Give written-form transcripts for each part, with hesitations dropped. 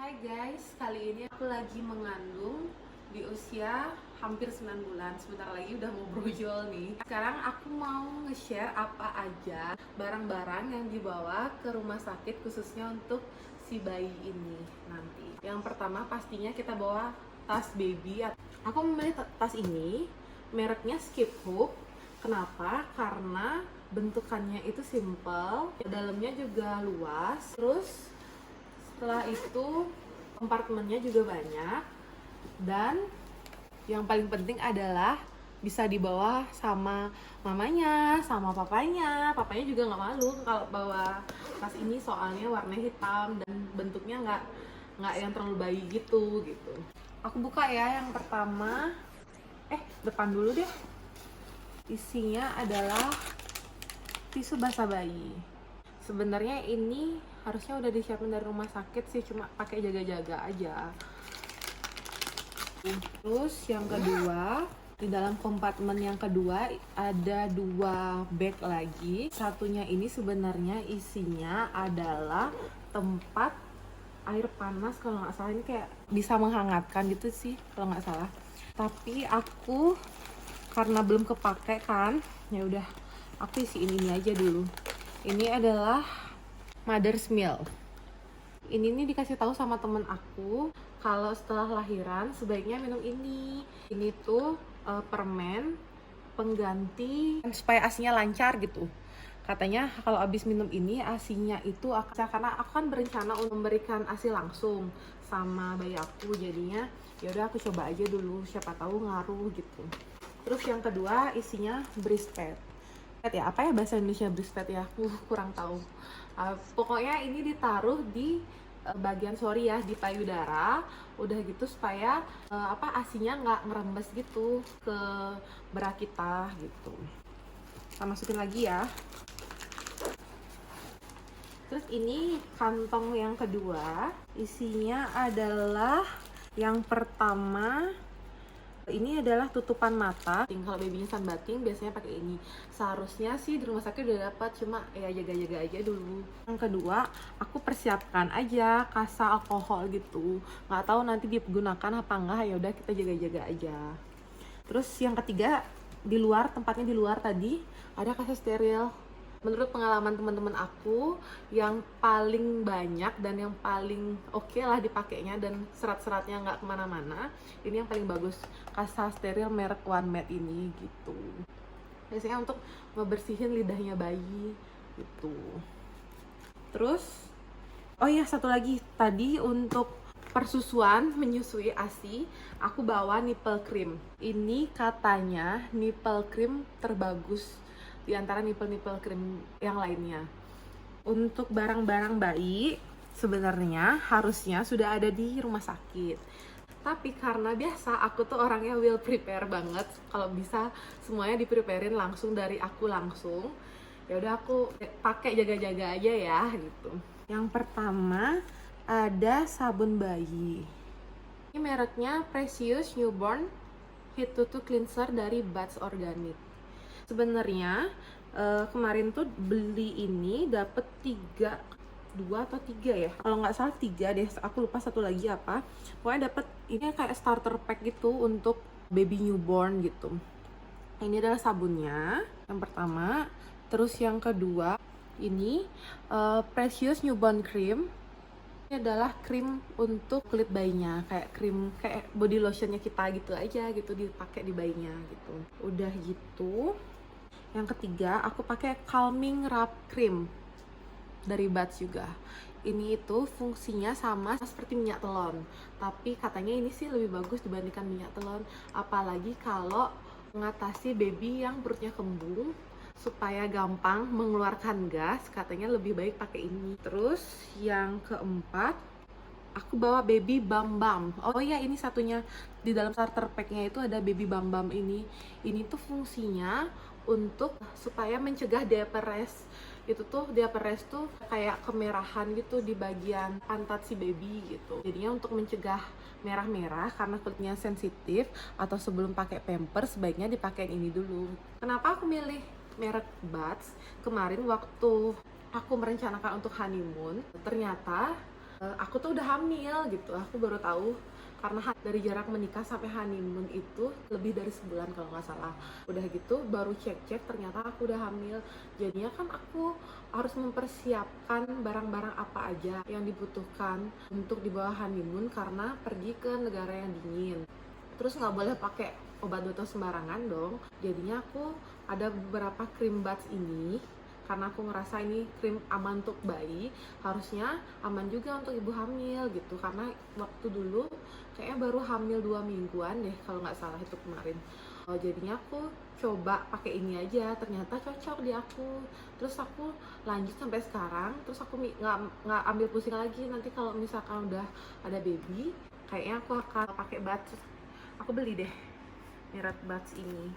Hai guys, kali ini aku lagi mengandung di usia hampir 9 bulan. Sebentar lagi udah mau brojol nih. Sekarang aku mau nge-share apa aja barang-barang yang dibawa ke rumah sakit khususnya untuk si bayi ini nanti. Yang pertama pastinya kita bawa tas baby. Aku memilih tas ini, mereknya Skip Hook. Kenapa? Karena bentukannya itu simple, dalamnya juga luas. Terus setelah itu kompartemennya juga banyak, dan yang paling penting adalah bisa dibawa sama mamanya, sama papanya. Papanya juga nggak malu kalau bawa tas ini, soalnya warnanya hitam dan bentuknya nggak yang terlalu bayi gitu. Aku buka ya, yang pertama. Depan dulu deh. Isinya adalah tisu basah bayi. Sebenarnya ini harusnya udah disiapin dari rumah sakit sih, cuma pakai jaga-jaga aja. Terus yang kedua, di dalam kompartemen yang kedua ada 2 bag lagi. Satunya ini sebenarnya isinya adalah tempat air panas, kalau nggak salah. Ini kayak bisa menghangatkan gitu sih kalau nggak salah. Tapi aku karena belum kepake kan, ya udah aku isiin ini aja dulu. Ini adalah Mother's Milk. Ini nih dikasih tahu sama temen aku kalau setelah lahiran sebaiknya minum ini. Ini tuh permen pengganti supaya asinya lancar gitu. Katanya kalau abis minum ini asinya itu akan, karena aku kan berencana untuk memberikan asi langsung sama bayi aku, jadinya yaudah aku coba aja dulu, siapa tahu ngaruh gitu. Terus yang kedua isinya breastfeed. Ya, apa ya bahasa Indonesia breastfeed ya? Kurang tahu. Pokoknya ini ditaruh di bagian di payudara, udah gitu supaya asinya nggak ngerembes gitu ke bra kita gitu. Kita masukin lagi ya. Terus ini kantong yang kedua, isinya adalah yang pertama. Ini adalah tutupan mata. Kalau babynya sunbathing biasanya pakai ini. Seharusnya sih di rumah sakit udah dapat, cuma ya jaga-jaga aja dulu. Yang kedua, aku persiapkan aja kasa alkohol gitu. Nggak tahu nanti digunakan apa enggak, ya udah kita jaga-jaga aja. Terus yang ketiga, di luar, tempatnya di luar tadi ada kasa steril. Menurut pengalaman teman-teman aku, yang paling banyak dan yang paling oke lah dipakainya dan serat-seratnya nggak kemana-mana, ini yang paling bagus, kasa steril merek One Med ini gitu. Biasanya untuk ngebersihin lidahnya bayi gitu. Terus, oh iya, satu lagi tadi untuk persusuan, menyusui ASI, aku bawa nipple cream. Ini katanya nipple cream terbagus di antara nipple cream yang lainnya. Untuk barang-barang bayi sebenarnya harusnya sudah ada di rumah sakit. Tapi karena biasa aku tuh orangnya will prepare banget, kalau bisa semuanya di-preparein langsung dari aku langsung. Ya udah aku pakai jaga-jaga aja ya gitu. Yang pertama ada sabun bayi. Ini mereknya Precious Newborn Head to Toe Cleanser dari Buds Organic. Sebenarnya kemarin tuh beli ini dapet 2 atau 3 ya, kalau nggak salah 3 deh, aku lupa satu lagi apa. Pokoknya dapet ini kayak starter pack gitu untuk baby newborn gitu. Ini adalah sabunnya yang pertama. Terus yang kedua ini Precious Newborn Cream. Ini adalah krim untuk kulit bayinya, kayak krim kayak body lotionnya kita gitu aja gitu, dipakai di bayinya gitu. Udah gitu, yang ketiga aku pakai calming wrap cream dari Buds juga. Ini itu fungsinya sama seperti minyak telon, tapi katanya ini sih lebih bagus dibandingkan minyak telon, apalagi kalau mengatasi baby yang perutnya kembung supaya gampang mengeluarkan gas, katanya lebih baik pakai ini. Terus yang keempat, aku bawa baby bam bam. Oh iya, ini satunya di dalam starter packnya itu ada baby bam bam ini. Ini tuh fungsinya untuk supaya mencegah diaper rash. Itu tuh diaper rash tuh kayak kemerahan gitu di bagian pantat si baby gitu. Jadinya untuk mencegah merah-merah karena kulitnya sensitif atau sebelum pakai pampers sebaiknya dipakai ini dulu. Kenapa aku milih merek Buds? Kemarin waktu aku merencanakan untuk honeymoon, ternyata Aku tuh udah hamil gitu. Aku baru tahu karena dari jarak menikah sampai honeymoon itu lebih dari sebulan kalau nggak salah. Udah gitu baru cek-cek ternyata aku udah hamil. Jadinya kan aku harus mempersiapkan barang-barang apa aja yang dibutuhkan untuk dibawa honeymoon karena pergi ke negara yang dingin. Terus nggak boleh pakai obat botol sembarangan dong. Jadinya aku ada beberapa cream buds ini karena aku ngerasa ini krim aman untuk bayi, harusnya aman juga untuk ibu hamil gitu. Karena waktu dulu kayaknya baru hamil 2 mingguan deh kalau nggak salah itu kemarin. Jadinya aku coba pakai ini aja, ternyata cocok di aku. Terus aku lanjut sampai sekarang, terus aku nggak ambil pusing lagi. Nanti kalau misalkan udah ada baby, kayaknya aku akan pakai buds. Aku beli deh Merit buds ini.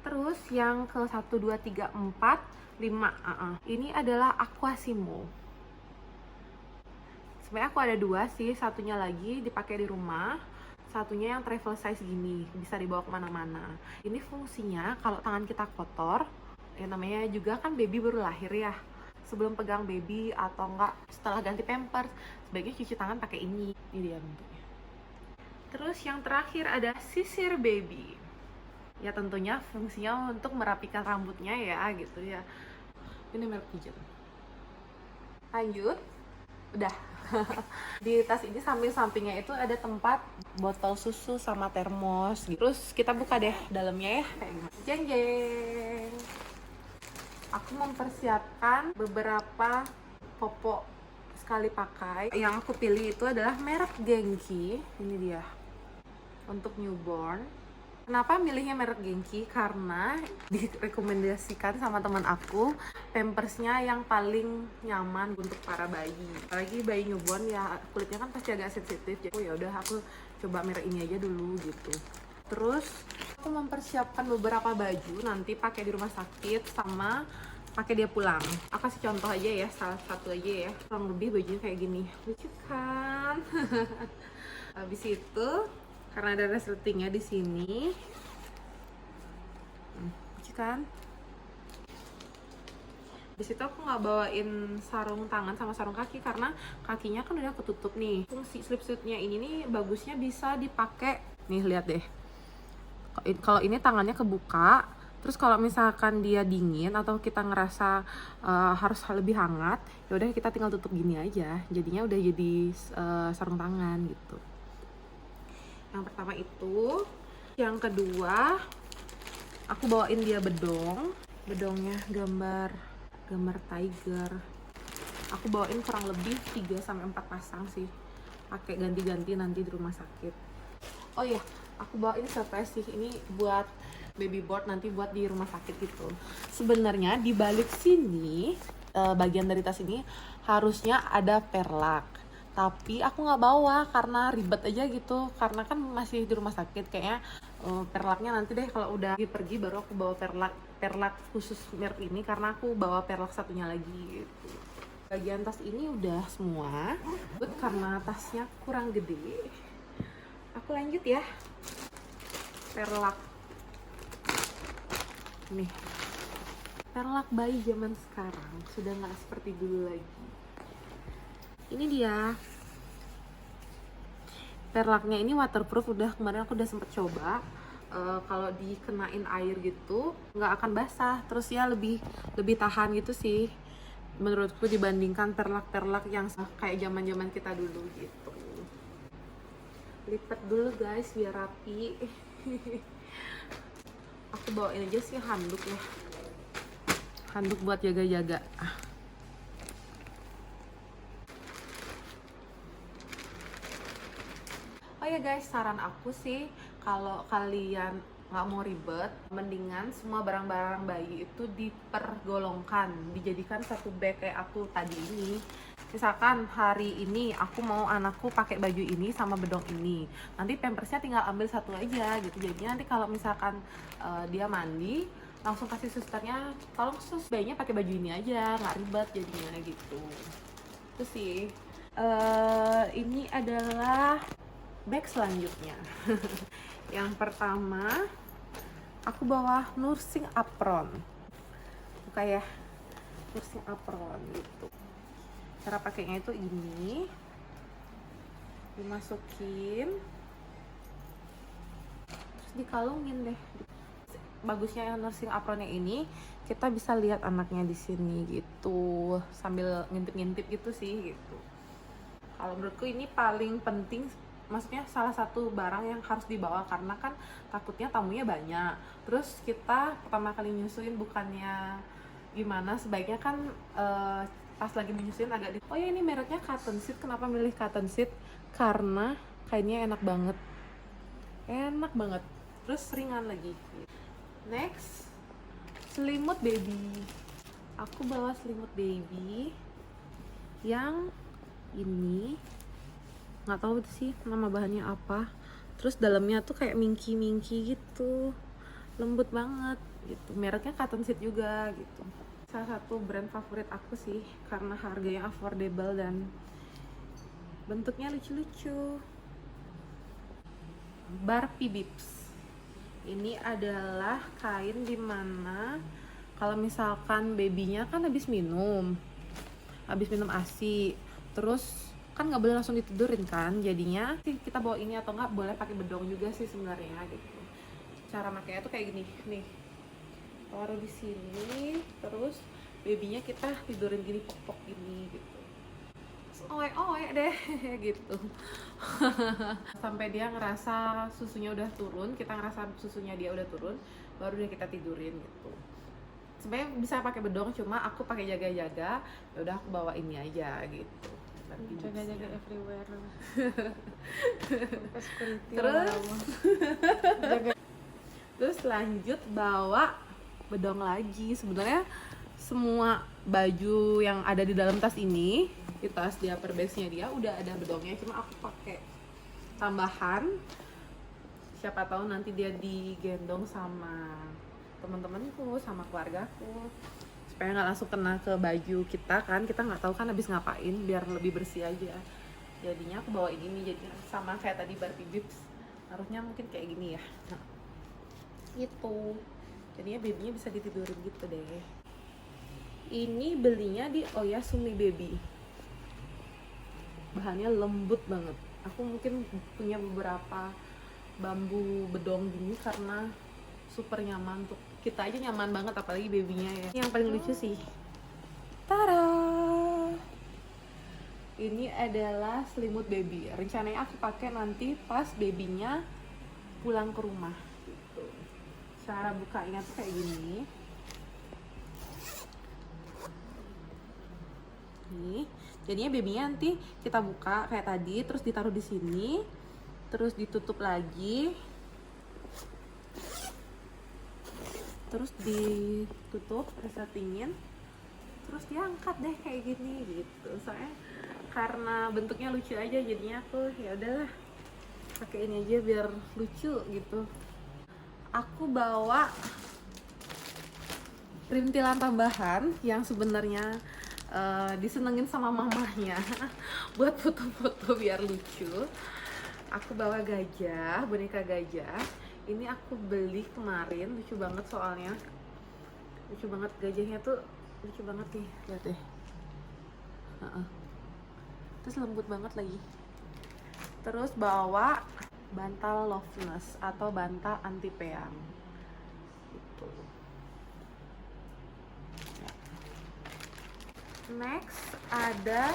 Terus yang ke 1, 2, 3, 4, 5 ini adalah Aquasimo. Sebenarnya aku ada 2 sih, satunya lagi dipakai di rumah, satunya yang travel size gini, bisa dibawa kemana-mana. Ini fungsinya kalau tangan kita kotor, ya namanya juga kan baby baru lahir ya, sebelum pegang baby atau enggak setelah ganti pampers, sebaiknya cuci tangan pakai ini. Ini dia bentuknya. Terus yang terakhir ada sisir baby. Ya tentunya fungsinya untuk merapikan rambutnya ya gitu ya. Ini merek pijat. Lanjut. Udah. Di tas ini samping-sampingnya itu ada tempat botol susu sama termos gitu. Terus kita buka deh dalamnya ya. Jeng jeng. Aku mempersiapkan beberapa popok sekali pakai. Yang aku pilih itu adalah merek Genki. Ini dia. Untuk newborn. Kenapa milihnya merek Genki? Karena direkomendasikan sama teman aku pampersnya yang paling nyaman untuk para bayi. Apalagi bayi newborn ya kulitnya kan pasti agak sensitif. Jadi ya udah aku coba merek ini aja dulu gitu. Terus aku mempersiapkan beberapa baju nanti pakai di rumah sakit sama pakai dia pulang. Aku kasih contoh aja ya, salah satu aja ya. Kurang lebih bajunya kayak gini. Lucu kan? Habis itu karena ada resletingnya di sini, kan? Di situ aku nggak bawain sarung tangan sama sarung kaki karena kakinya kan udah ketutup nih. Fungsi slipsuitnya ini nih bagusnya bisa dipakai. Nih lihat deh. Kalau ini tangannya kebuka, terus kalau misalkan dia dingin atau kita ngerasa harus lebih hangat, ya udah kita tinggal tutup gini aja. Jadinya udah jadi sarung tangan gitu. Yang pertama itu, yang kedua aku bawain dia bedongnya gambar tiger. Aku bawain kurang lebih 3-4 pasang sih, pakai ganti-ganti nanti di rumah sakit. Oh iya, aku bawain surprise sih, ini buat baby board nanti buat di rumah sakit gitu. Sebenarnya di balik sini bagian dari tas ini harusnya ada perlak, tapi aku nggak bawa karena ribet aja gitu, karena kan masih di rumah sakit. Kayaknya perlaknya nanti deh kalau udah pergi baru aku bawa perlak khusus merek ini, karena aku bawa perlak satunya lagi gitu. Bagian tas ini udah semua, karena tasnya kurang gede. Aku lanjut ya, perlak nih, perlak bayi zaman sekarang sudah nggak seperti dulu lagi. Ini dia perlaknya, ini waterproof. Udah kemarin aku udah sempet coba, kalau dikenain air gitu nggak akan basah, terus ya lebih tahan gitu sih menurutku dibandingkan perlak yang kayak zaman kita dulu gitu. Lipat dulu guys biar rapi. Aku bawain aja sih handuk ya, handuk buat jaga-jaga. Oh ya guys, saran aku sih kalau kalian nggak mau ribet, mendingan semua barang-barang bayi itu dipergolongkan, dijadikan satu bag kayak aku tadi ini. Misalkan hari ini aku mau anakku pakai baju ini sama bedong ini, nanti pampersnya tinggal ambil satu aja gitu. Jadinya nanti kalau misalkan dia mandi, langsung kasih susternya, tolong sus bayinya pakai baju ini aja, nggak ribet jadinya gitu. Itu sih. Ini adalah bag selanjutnya. Yang pertama aku bawa nursing apron. Buka ya, nursing apron gitu. Cara pakainya itu ini. dimasukin, terus dikalungin deh. Bagusnya yang nursing apronnya ini, kita bisa lihat anaknya di sini gitu, sambil ngintip-ngintip gitu sih gitu. Kalau menurutku ini paling penting, maksudnya salah satu barang yang harus dibawa, karena kan takutnya tamunya banyak. Terus kita pertama kali nyusuin bukannya gimana, sebaiknya kan pas lagi menyusuin agak oh ya, ini mereknya Cotton Seed. Kenapa milih Cotton Seed? Karena kainnya enak banget, terus ringan lagi. Next, selimut baby. Aku bawa selimut baby yang ini, nggak tahu sih nama bahannya apa. Terus dalamnya tuh kayak minky gitu, lembut banget gitu. Mereknya Cotton Seed juga gitu. Salah satu brand favorit aku sih, karena harganya affordable dan bentuknya lucu-lucu. Barbie Bibs. Ini adalah kain dimana kalau misalkan babynya kan habis minum ASI, terus kan nggak boleh langsung ditidurin kan, jadinya kita bawa ini, atau nggak boleh pakai bedong juga sih sebenarnya gitu. Cara makanya tuh kayak gini nih, taruh di sini, terus babynya kita tidurin gini, pok-pok gini gitu, oek deh gitu. Sampai dia ngerasa susunya udah turun, kita ngerasa susunya dia udah turun, baru deh kita tidurin gitu. Sebenarnya bisa pakai bedong, cuma aku pakai jaga-jaga, ya udah aku bawa ini aja gitu. Jaga-jaga everywhere. Terus lanjut bawa bedong lagi. Sebenarnya semua baju yang ada di dalam tas ini, di tas dia per base-nya dia udah ada bedongnya, cuma aku pakai tambahan. Siapa tahu nanti dia digendong sama teman-temanku, sama keluargaku, supaya nggak langsung kena ke baju kita kan, kita nggak tahu kan habis ngapain, biar lebih bersih aja. Jadinya aku bawa ini, jadi sama kayak tadi Barbie Bibs, harusnya mungkin kayak gini ya. Nah, itu jadinya babynya bisa ditidurin gitu deh. Ini belinya di Oyasumi Baby, bahannya lembut banget. Aku mungkin punya beberapa bambu bedong gini karena super nyaman, untuk kita aja nyaman banget, apalagi babynya ya. Yang paling lucu sih, tara, ini adalah selimut baby. Rencananya aku pakai nanti pas babynya pulang ke rumah gitu. Cara bukanya tuh kayak gini nih, jadinya babynya nanti kita buka kayak tadi, terus ditaruh di sini, terus ditutup lagi, terus ditutup, disettingin, terus diangkat deh kayak gini gitu. Soalnya karena bentuknya lucu aja, jadinya aku ya udahlah pakai ini aja biar lucu gitu. Aku bawa rintilan tambahan yang sebenarnya disenengin sama mamanya buat foto-foto biar lucu. Aku bawa gajah, boneka gajah. Ini aku beli kemarin, lucu banget soalnya. Lucu banget, gajahnya tuh lucu banget nih, lihat deh. Terus lembut banget lagi. Terus bawa bantal Loveness atau bantal anti peang. Gitu. Next ada,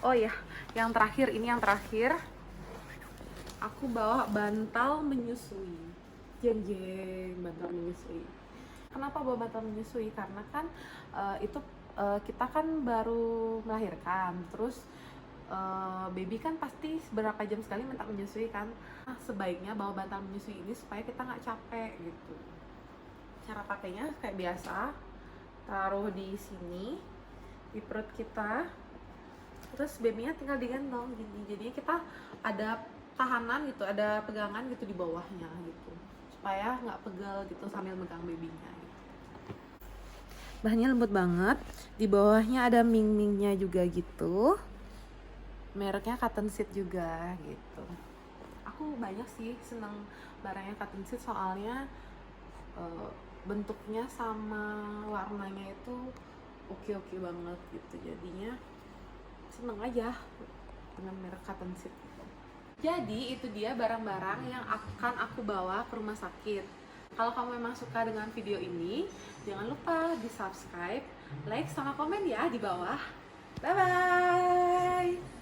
oh ya, yang terakhir, ini yang terakhir. Aku bawa bantal menyusui. Jeng, bantal menyusui. Kenapa bawa bantal menyusui? Karena kan itu kita kan baru melahirkan, terus baby kan pasti beberapa jam sekali minta menyusui kan. Nah, sebaiknya bawa bantal menyusui ini supaya kita nggak capek gitu. Cara pakainya kayak biasa, taruh di sini, di perut kita, terus babynya tinggal digendong gini. Jadinya kita ada tahanan gitu, ada pegangan gitu di bawahnya gitu, supaya nggak pegel gitu sambil megang babynya gitu. Bahannya lembut banget, di bawahnya ada ming-mingnya juga gitu, mereknya Cotton Seed juga gitu. Aku banyak sih seneng barangnya Cotton Seed, soalnya bentuknya sama warnanya itu oke banget gitu, jadinya seneng aja dengan merek cotton seed. Jadi itu dia barang-barang yang akan aku bawa ke rumah sakit. Kalau kamu memang suka dengan video ini, jangan lupa di subscribe, like, sama komen ya di bawah. Bye bye.